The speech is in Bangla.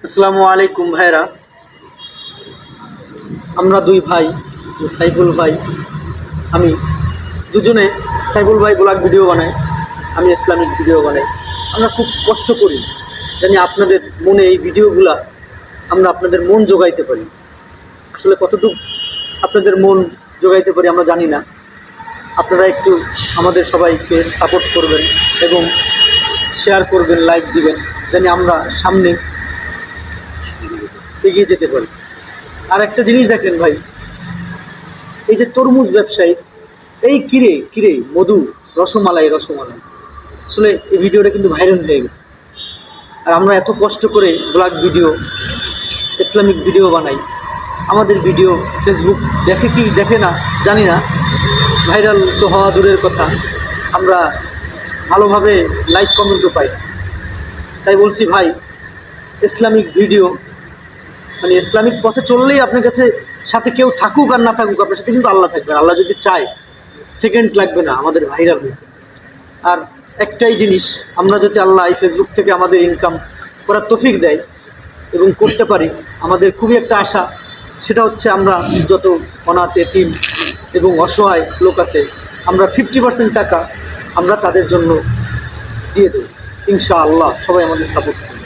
আসসালামু আলাইকুম ভাইরা। আমরা দুই ভাই, সাইফুল ভাই, আমি দুজনে, সাইফুল ভাই ব্লগ ভিডিও বানাই, আমি ইসলামিক ভিডিও বানাই। আমরা খুব কষ্ট করি, জানি আপনাদের মনে এই ভিডিওগুলা আমরা আপনাদের মন জোগাইতে পারি। আসলে কতটুকু আপনাদের মন জোগাইতে পারি আমরা জানি না। আপনারা একটু আমাদের সবাইকে সাপোর্ট করবেন এবং শেয়ার করবেন, লাইক দিবেন, জানি আমরা সামনে এগিয়ে যেতে পারি। আর একটা জিনিস দেখেন ভাই, এই যে তরমুজ ব্যবসায়ী, এই কিরে কিরে মধু, রসমালাই রসমালাই, আসলে এই ভিডিওটা কিন্তু ভাইরাল হয়ে গেছে। আর আমরা এত কষ্ট করে ব্লগ ভিডিও, ইসলামিক ভিডিও বানাই, আমাদের ভিডিও ফেসবুক দেখে কি দেখে না জানি না, ভাইরাল তো হওয়া দূরের কথা, আমরা ভালোভাবে লাইক কমেন্টও পাই। তাই বলছি ভাই, ইসলামিক ভিডিও মানে ইসলামিক পথে চললেই আপনার কাছে সাথে কেউ থাকুক আর না থাকুক, আপনার সাথে কিন্তু আল্লাহ থাকবে। আল্লাহ যদি চায় সেকেন্ড লাগবে না আমাদের ভাইরাল হইতে। আর একটাই জিনিস, আমরা যদি আল্লাহ এই ফেসবুক থেকে আমাদের ইনকাম করার তৌফিক দেয় এবং করতে পারি, আমাদের খুবই একটা আশা, সেটা হচ্ছে আমরা যত অনাথ এতিম এবং অসহায় লোক আছে, আমরা 50% টাকা আমরা তাদের জন্য দিয়ে দেব ইনশাআল্লাহ। সবাই আমাদের সাপোর্ট করুন।